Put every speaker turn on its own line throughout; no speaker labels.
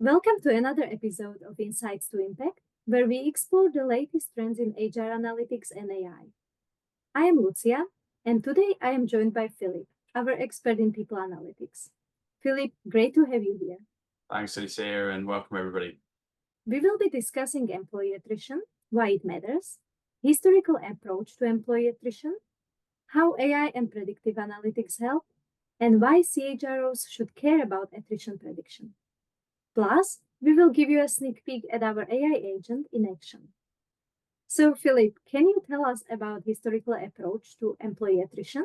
Welcome to another episode of Insights to Impact, where we explore the latest trends in HR analytics and AI. I am Lucia, and today I am joined by Philip, our expert in people analytics. Philip, great to have you here.
Thanks, Lucia, and welcome everybody.
We will be discussing employee attrition, why it matters, historical approach to employee attrition, how AI and predictive analytics help, and why CHROs should care about attrition prediction. Plus, we will give you a sneak peek at our AI agent in action. So, Philip, can you tell us about historical approach to employee attrition?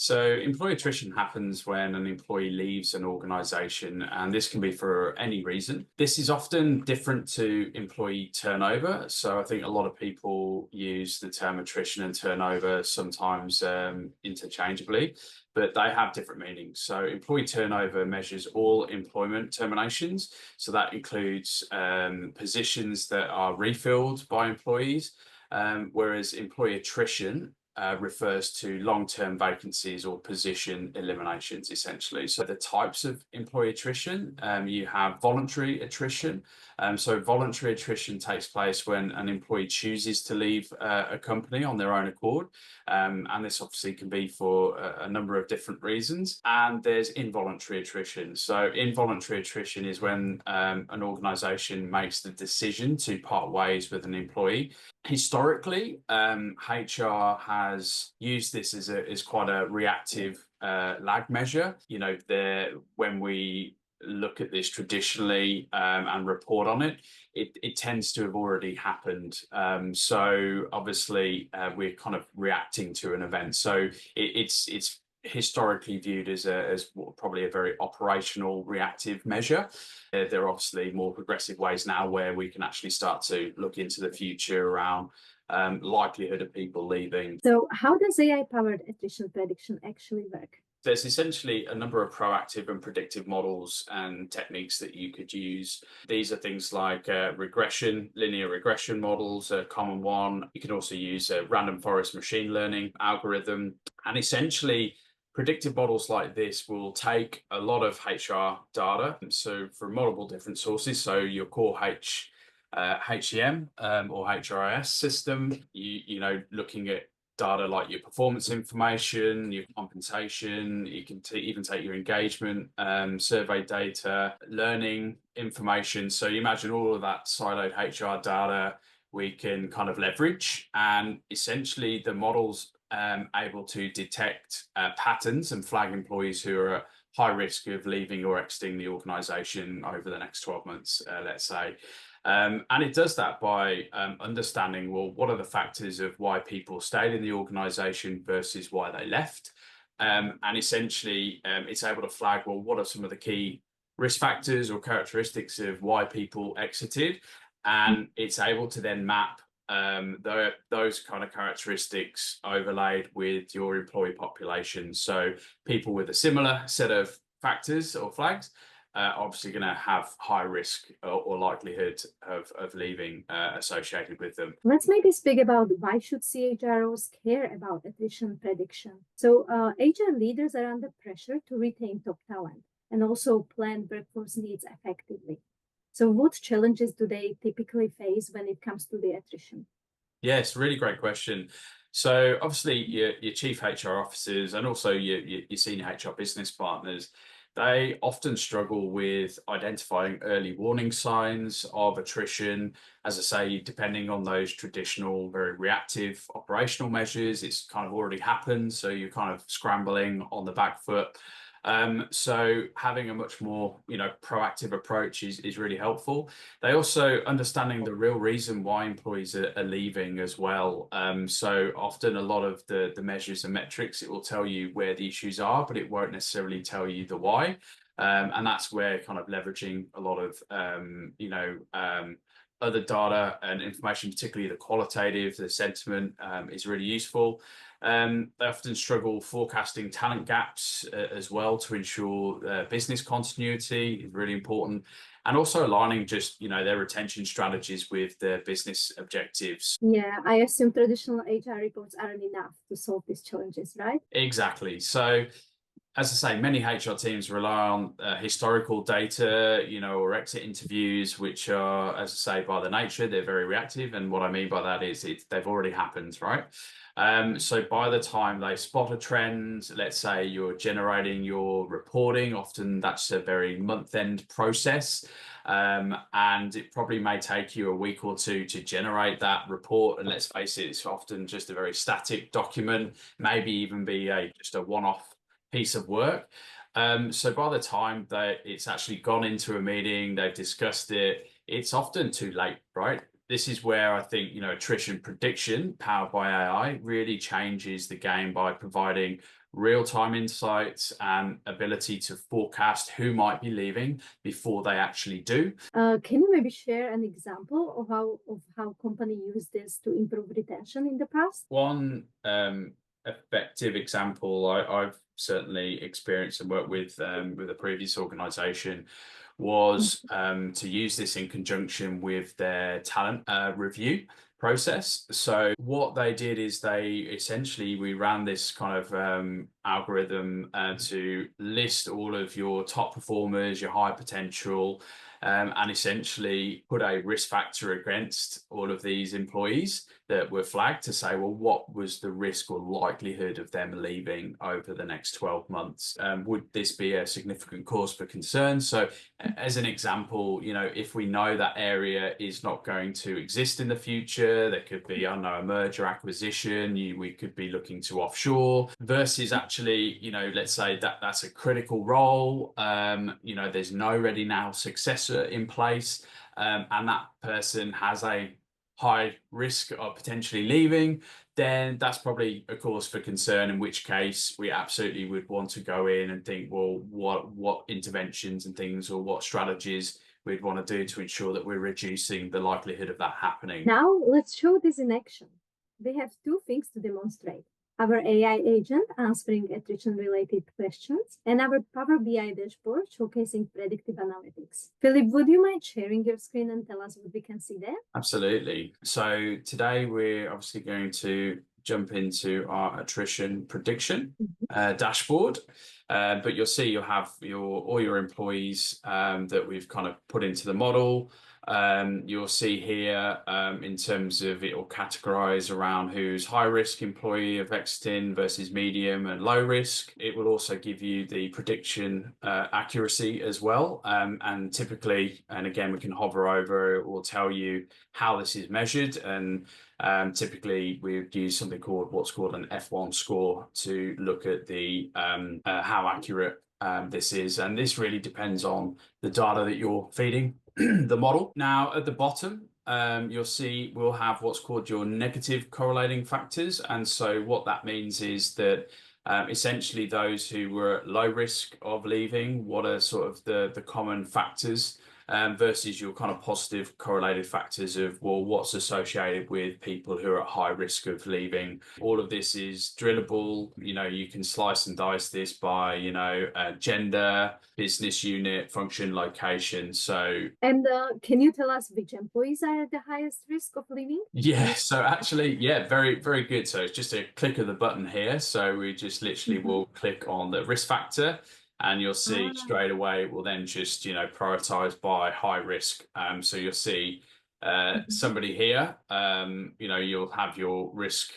So employee attrition happens when an employee leaves an organization, and this can be for any reason. This is often different to employee turnover. So I think a lot of people use the term attrition and turnover sometimes interchangeably, but they have different meanings. So employee turnover measures all employment terminations. So that includes positions that are refilled by employees, whereas employee attrition refers to long-term vacancies or position eliminations, essentially. So the types of employee attrition, you have voluntary attrition. So voluntary attrition takes place when an employee chooses to leave a company on their own accord. And this obviously can be for a number of different reasons. And there's involuntary attrition. So involuntary attrition is when an organization makes the decision to part ways with an employee. Historically, HR has used this as quite a reactive lag measure. You know, when we look at this traditionally and report on it, it tends to have already happened. So obviously, we're kind of reacting to an event. So it's historically viewed as probably a very operational reactive measure. There are obviously more progressive ways now where we can actually start to look into the future around likelihood of people leaving.
So, how does AI-powered attrition prediction actually work?
There's essentially a number of proactive and predictive models and techniques that you could use. These are things like linear regression models, a common one. You can also use a random forest machine learning algorithm. And essentially, predictive models like this will take a lot of HR data, so from multiple different sources. So your core HCM or HRIS system, you know, looking at data like your performance information, your compensation, you can even take your engagement, survey data, learning information. So you imagine all of that siloed HR data we can kind of leverage, and essentially the model's able to detect patterns and flag employees who are at high risk of leaving or exiting the organization over the next 12 months, let's say. And it does that by understanding, well, what are the factors of why people stayed in the organization versus why they left? And essentially, it's able to flag, well, what are some of the key risk factors or characteristics of why people exited? And it's able to then map those kind of characteristics overlaid with your employee population. So people with a similar set of factors or flags obviously going to have high risk or likelihood of leaving associated with them.
Let's maybe speak about why should CHROs care about attrition prediction. So HR leaders are under pressure to retain top talent and also plan workforce needs effectively. So what challenges do they typically face when it comes to the attrition?
Yes, really great question. So obviously your chief HR officers and also your senior HR business partners, they often struggle with identifying early warning signs of attrition. As I say, depending on those traditional, very reactive operational measures, it's kind of already happened. So you're kind of scrambling on the back foot. So having a much more, proactive approach is really helpful. They also understanding the real reason why employees are leaving as well. So often a lot of the measures and metrics, it will tell you where the issues are, but it won't necessarily tell you the why. And that's where kind of leveraging a lot of, other data and information, particularly the qualitative, the sentiment, is really useful. They often struggle forecasting talent gaps as well to ensure business continuity is really important, and also aligning just their retention strategies with their business objectives.
Yeah, I assume traditional HR reports aren't enough to solve these challenges, right?
Exactly. So as I say, many HR teams rely on historical data, or exit interviews, which are, as I say, by the nature, they're very reactive. And what I mean by that is they've already happened, right? So by the time they spot a trend, let's say you're generating your reporting, often that's a very month-end process. And it probably may take you a week or two to generate that report. And let's face it, it's often just a very static document, maybe even be just a one-off piece of work. So by the time that it's actually gone into a meeting, they've discussed it, it's often too late, right? This is where I think, attrition prediction powered by AI really changes the game by providing real-time insights and ability to forecast who might be leaving before they actually do.
Can you maybe share an example of how company used this to improve retention in the past?
One effective example I've certainly experienced and worked with a previous organization was to use this in conjunction with their talent review process. So what they did is we ran this kind of algorithm to list all of your top performers, your high potential, and essentially put a risk factor against all of these employees that were flagged to say, well, what was the risk or likelihood of them leaving over the next 12 months? Would this be a significant cause for concern? So as an example, if we know that area is not going to exist in the future, there could be, I don't know, a merger acquisition, we could be looking to offshore versus actually, let's say that's a critical role. There's no ready now successor in place, and that person has a high risk of potentially leaving, then that's probably a cause for concern, in which case we absolutely would want to go in and think, well, what interventions and things or what strategies we'd want to do to ensure that we're reducing the likelihood of that happening.
Now let's show this in action. We have two things to demonstrate: our AI agent answering attrition-related questions, and our Power BI dashboard showcasing predictive analytics. Philip, would you mind sharing your screen and tell us what we can see there?
Absolutely. So today we're obviously going to jump into our attrition prediction dashboard. But you'll have all your employees that we've kind of put into the model. You'll see here in terms of it will categorize around who's high risk employee of exiting versus medium and low risk. It will also give you the prediction accuracy as well. And typically, and again, we can hover over, it will tell you how this is measured. And typically we would use something called what's called an F1 score to look at the how accurate this is. And this really depends on the data that you're feeding the model. Now at the bottom, you'll see we'll have what's called your negative correlating factors. And so what that means is that essentially those who were at low risk of leaving, what are sort of the common factors versus your kind of positive correlated factors of, well, what's associated with people who are at high risk of leaving. All of this is drillable. You can slice and dice this by, gender, business unit, function, location.
And can you tell us which employees are at the highest risk of leaving?
Yeah, so actually, yeah, very, very good. So it's just a click of the button here. So we just literally will click on the risk factor, and you'll see straight away it will then just, prioritize by high risk. So you'll see somebody here, you'll have your risk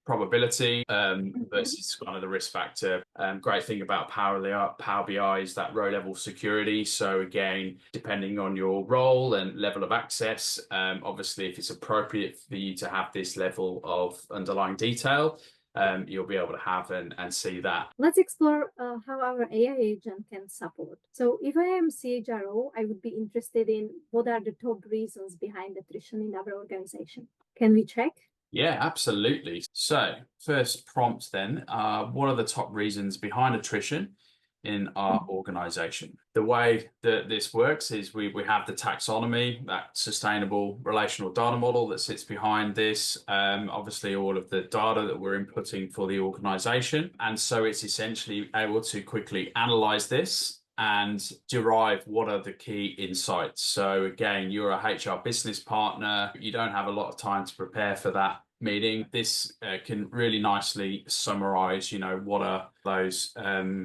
probability versus kind of the risk factor. Great thing about Power BI is that row level security. So again, depending on your role and level of access, obviously if it's appropriate for you to have this level of underlying detail, you'll be able to have and see that.
Let's explore how our AI agent can support. So if I am CHRO, I would be interested in what are the top reasons behind attrition in our organization. Can we check?
Yeah, absolutely. So first prompt then, what are the top reasons behind attrition in our organization? The way that this works is we have the taxonomy, that sustainable relational data model that sits behind this, obviously all of the data that we're inputting for the organization. And so it's essentially able to quickly analyze this and derive what are the key insights. So again, you're a HR business partner, you don't have a lot of time to prepare for that meeting, this can really nicely summarize, what are those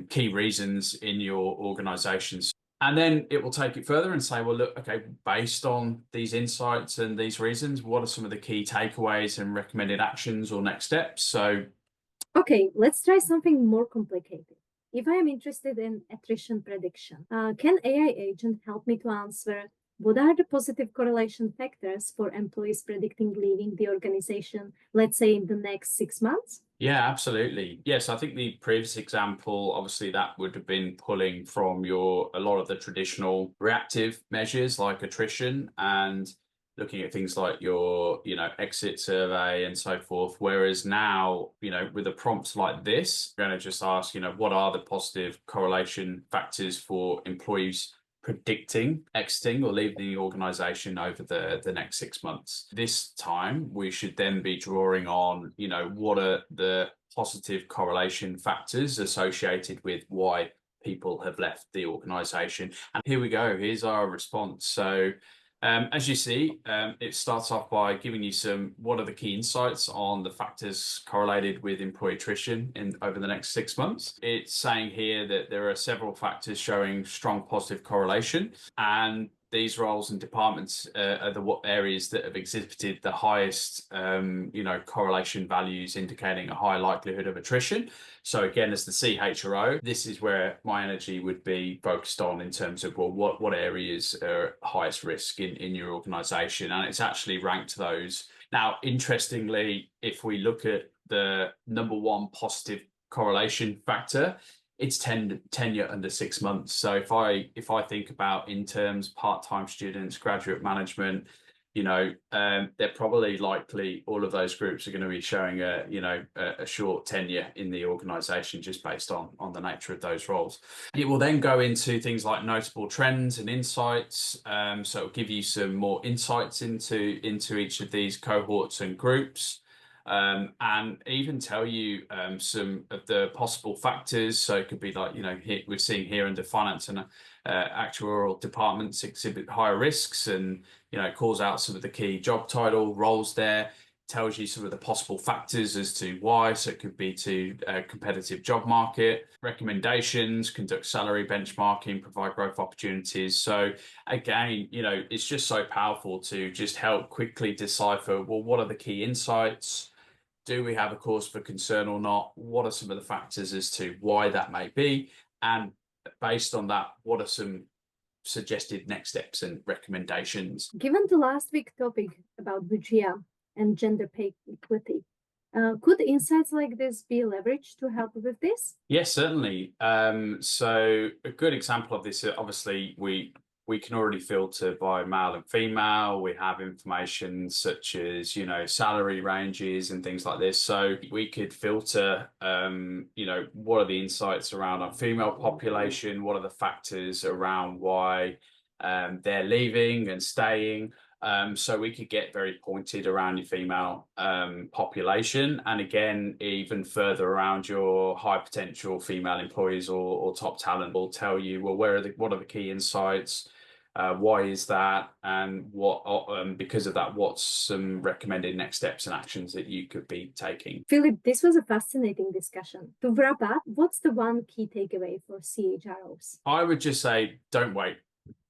key reasons in your organizations. And then it will take it further and say, well, look, okay, based on these insights and these reasons, what are some of the key takeaways and recommended actions or next steps? So,
okay, let's try something more complicated. If I am interested in attrition prediction, can AI agent help me to answer what are the positive correlation factors for employees predicting leaving the organization, let's say in the next 6 months?
yeah, absolutely. Yes, I think the previous example, obviously, that would have been pulling from a lot of the traditional reactive measures like attrition and looking at things like your, exit survey and so forth. Whereas now, with a prompt like this, we're going to just ask, what are the positive correlation factors for employees predicting exiting or leaving the organization over the next 6 months. This time, we should then be drawing on, what are the positive correlation factors associated with why people have left the organization. And here we go. Here's our response. So as you see, it starts off by giving you what are the key insights on the factors correlated with employee attrition over the next 6 months. It's saying here that there are several factors showing strong positive correlation, and these roles and departments are the areas that have exhibited the highest, correlation values, indicating a high likelihood of attrition. So again, as the CHRO, this is where my energy would be focused on in terms of, well, what areas are highest risk in your organization, and it's actually ranked those. Now, interestingly, if we look at the number one positive correlation factor, it's tenure under 6 months. So if I think about interns, part-time students, graduate management, they're probably likely all of those groups are going to be showing a short tenure in the organization just based on the nature of those roles. It will then go into things like notable trends and insights. So it'll give you some more insights into each of these cohorts and groups. And even tell you some of the possible factors. So it could be like, we're seeing here under finance and actuarial departments exhibit higher risks, and, it calls out some of the key job title roles there, tells you some of the possible factors as to why. So it could be to competitive job market, recommendations, conduct salary benchmarking, provide growth opportunities. So again, it's just so powerful to just help quickly decipher, well, what are the key insights? Do we have a cause for concern or not? What are some of the factors as to why that may be? And based on that, what are some suggested next steps and recommendations?
Given the last week topic about Lucia and gender pay equity, could insights like this be leveraged to help with this?
Yes, certainly. So a good example of this, obviously, we can already filter by male and female. We have information such as, salary ranges and things like this. So we could filter, what are the insights around our female population? What are the factors around why they're leaving and staying? So we could get very pointed around your female population, and again, even further around your high potential female employees or top talent. Will tell you, well, what are the key insights? Why is that? And because of that, what's some recommended next steps and actions that you could be taking?
Philip, this was a fascinating discussion. To wrap up, what's the one key takeaway for CHROs?
I would just say, don't wait.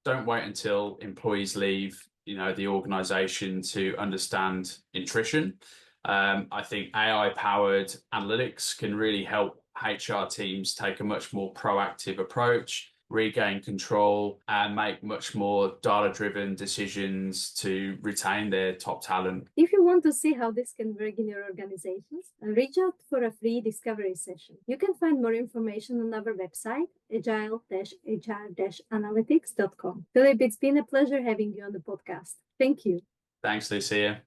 Don't wait until employees leave, the organization to understand attrition. I think AI-powered analytics can really help HR teams take a much more proactive approach, regain control, and make much more data-driven decisions to retain their top talent.
If you want to see how this can work in your organizations, reach out for a free discovery session. You can find more information on our website, agile-hr-analytics.com. Philip, it's been a pleasure having you on the podcast. Thank you.
Thanks, Lucia.